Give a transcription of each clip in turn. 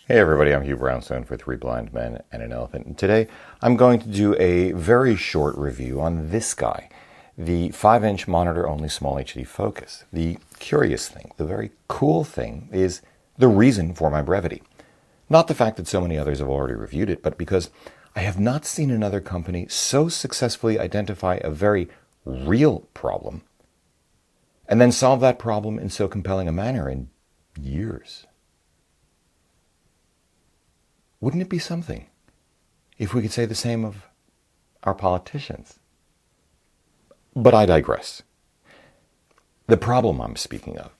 Hey everybody, I'm Hugh Brownstone for Three Blind Men and an Elephant, and today I'm going to do a very short review on this guy, the 5-inch monitor-only SmallHD focus. The curious thing, the very cool thing, is the reason for my brevity. Not the fact that so many others have already reviewed it, but because I have not seen another company so successfully identify a very real problem and then solve that problem in so compelling a manner in years. Wouldn't it be something if we could say the same of our politicians? But I digress. The problem I'm speaking of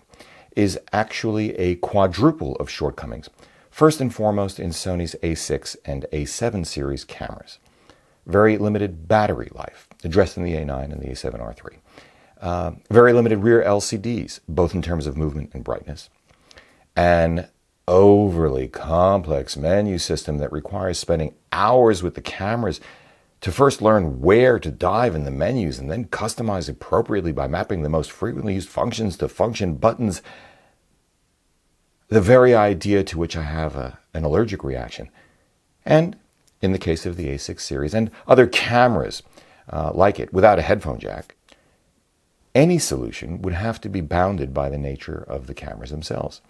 is actually a quadruple of shortcomings. First and foremost in Sony's A6 and A7 series cameras. Very limited battery life, addressed in the A9 and the A7R3. Very limited rear LCDs, both in terms of movement and brightness. And overly complex menu system that requires spending hours with the cameras to first learn where to dive in the menus and then customize appropriately by mapping the most frequently used functions to function buttons. The very idea to which I have an allergic reaction. And in the case of the A6 series and other cameras like it without a headphone jack, any solution would have to be bounded by the nature of the cameras themselves.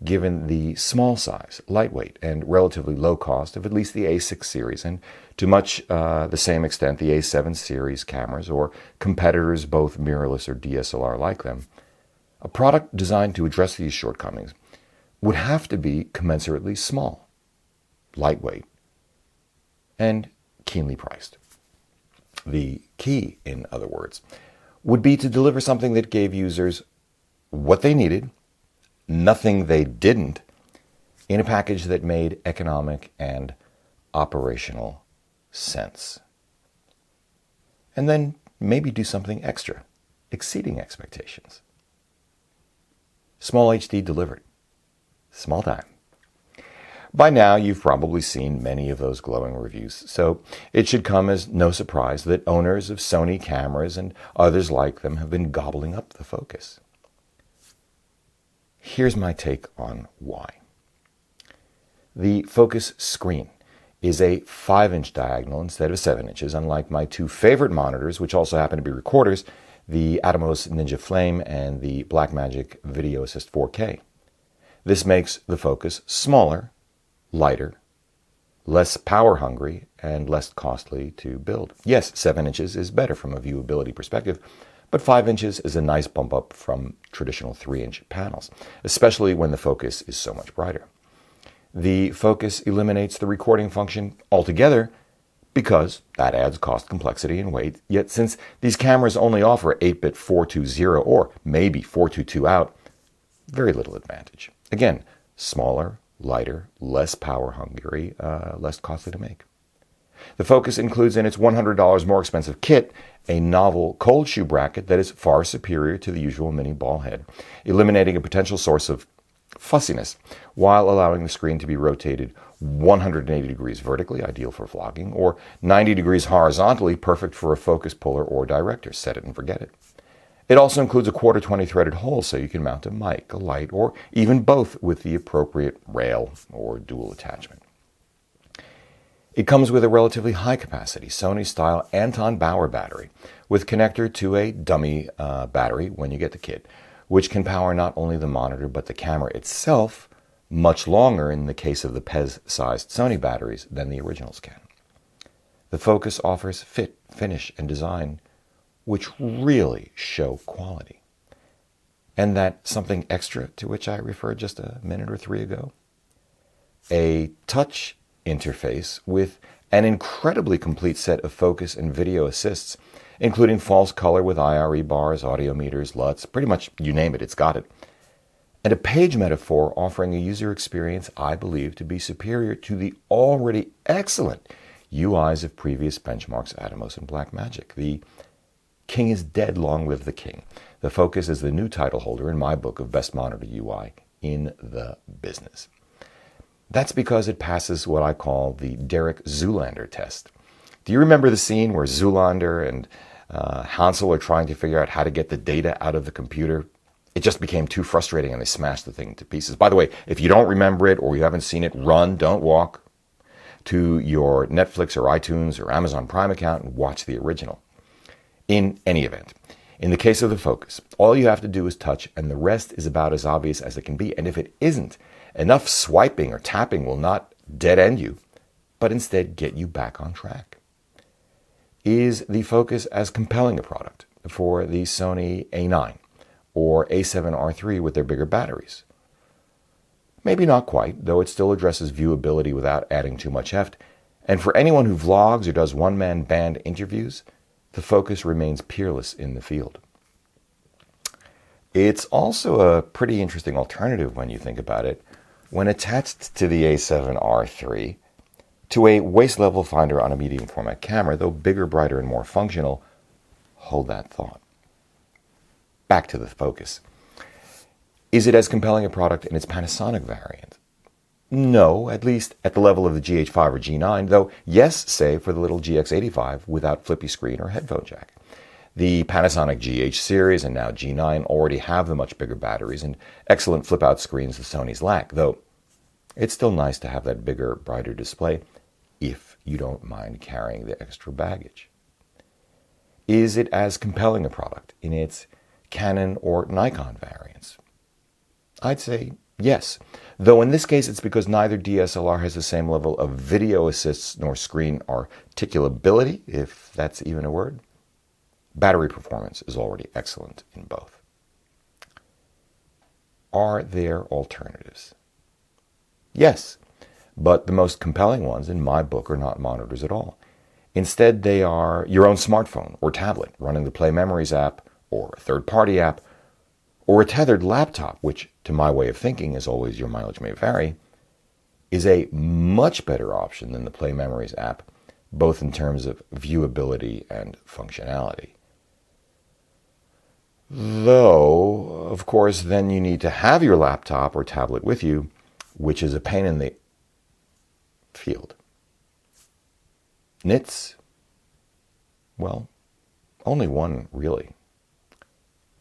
Given the small size, lightweight, and relatively low cost of at least the A6 series, and to much the same extent the A7 series cameras or competitors both mirrorless or DSLR like them, a product designed to address these shortcomings would have to be commensurately small, lightweight, and keenly priced. The key, in other words, would be to deliver something that gave users what they needed, nothing they didn't, in a package that made economic and operational sense. And then maybe do something extra, exceeding expectations. SmallHD delivered. Small time. By now, you've probably seen many of those glowing reviews, so it should come as no surprise that owners of Sony cameras and others like them have been gobbling up the focus. Here's my take on why. The focus screen is a 5-inch diagonal instead of 7 inches, unlike my two favorite monitors, which also happen to be recorders, the Atomos Ninja Flame and the Blackmagic Video Assist 4K. This makes the focus smaller, lighter, less power hungry, and less costly to build. Yes, 7 inches is better from a viewability perspective, but 5 inches is a nice bump up from traditional 3-inch panels, especially when the focus is so much brighter. The focus eliminates the recording function altogether because that adds cost, complexity, and weight. Yet since these cameras only offer 8-bit 420 or maybe 422 out, very little advantage. Again, smaller, lighter, less power hungry, less costly to make. The focus includes in its $100 more expensive kit a novel cold shoe bracket that is far superior to the usual mini ball head, eliminating a potential source of fussiness while allowing the screen to be rotated 180 degrees vertically, ideal for vlogging, or 90 degrees horizontally, perfect for a focus puller or director. Set it and forget it. It also includes a 1/4 threaded hole so you can mount a mic, a light, or even both with the appropriate rail or dual attachment. It comes with a relatively high-capacity Sony-style Anton Bauer battery with connector to a dummy battery when you get the kit, which can power not only the monitor but the camera itself much longer in the case of the PEZ-sized Sony batteries than the originals can. The focus offers fit, finish, and design which really show quality. And that something extra to which I referred just a minute or three ago? A touch interface with an incredibly complete set of focus and video assists, including false color with IRE bars, audio meters, LUTs, pretty much you name it, it's got it. And a page metaphor offering a user experience I believe to be superior to the already excellent UIs of previous benchmarks Atomos and Blackmagic. The king is dead, long live the king. The focus is the new title holder in my book of best monitor UI in the business. That's because it passes what I call the Derek Zoolander test. Do you remember the scene where Zoolander and Hansel are trying to figure out how to get the data out of the computer? it just became too frustrating and they smashed the thing to pieces. By the way, if you don't remember it or you haven't seen it, run, don't walk to your Netflix or iTunes or Amazon Prime account and watch the original. In any event, in the case of the Focus, all you have to do is touch and the rest is about as obvious as it can be. And if it isn't, enough swiping or tapping will not dead end you, but instead get you back on track. Is the Focus as compelling a product for the Sony A9 or A7R3 with their bigger batteries? Maybe not quite, though it still addresses viewability without adding too much heft. And for anyone who vlogs or does one-man band interviews, the Focus remains peerless in the field. It's also a pretty interesting alternative when you think about it. When attached to the A7R3, to a waist-level finder on a medium format camera, though bigger, brighter, and more functional, hold that thought. Back to the Focus. Is it as compelling a product in its Panasonic variant? No, at least at the level of the GH5 or G9, though yes, say for the little GX85 without flippy screen or headphone jack. The Panasonic GH series and now G9 already have the much bigger batteries and excellent flip-out screens the Sonys lack, though it's still nice to have that bigger, brighter display if you don't mind carrying the extra baggage. Is it as compelling a product in its Canon or Nikon variants? I'd say yes, though in this case it's because neither DSLR has the same level of video assists nor screen articulability, if that's even a word. Battery performance is already excellent in both. Are there alternatives? Yes, but the most compelling ones in my book are not monitors at all. Instead, they are your own smartphone or tablet running the Play Memories app or a third-party app, or a tethered laptop, which, to my way of thinking, as always your mileage may vary, is a much better option than the Play Memories app, both in terms of viewability and functionality. Though, of course, then you need to have your laptop or tablet with you, which is a pain in the field. Nits? Well, only one, really.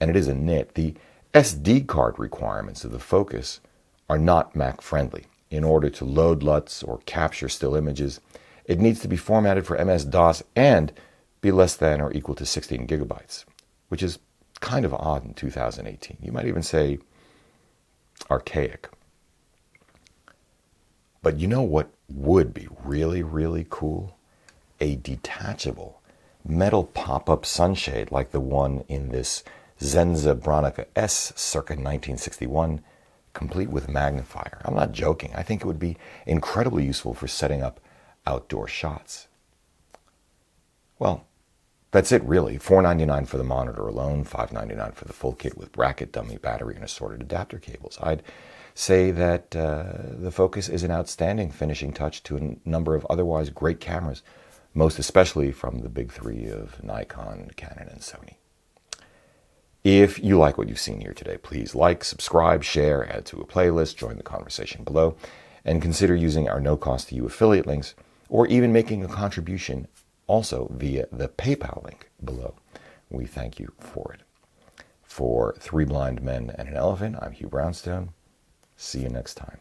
And it is a nit. The SD card requirements of the Focus are not Mac friendly. In order to load LUTs or capture still images, it needs to be formatted for MS-DOS and be less than or equal to 16 gigabytes, which is kind of odd in 2018. You might even say archaic. But you know what would be really, really cool? A detachable metal pop-up sunshade like the one in this Zenza Bronica S circa 1961, complete with magnifier. I'm not joking. I think it would be incredibly useful for setting up outdoor shots. Well, that's it really. $4.99 for the monitor alone, $5.99 for the full kit with bracket, dummy battery, and assorted adapter cables. I'd say that the Focus is an outstanding finishing touch to a number of otherwise great cameras, most especially from the big three of Nikon, Canon, and Sony. If you like what you've seen here today, please like, subscribe, share, add to a playlist, join the conversation below, and consider using our no-cost-to-you affiliate links, or even making a contribution also via the PayPal link below. We thank you for it. For Three Blind Men and an Elephant, I'm Hugh Brownstone. See you next time.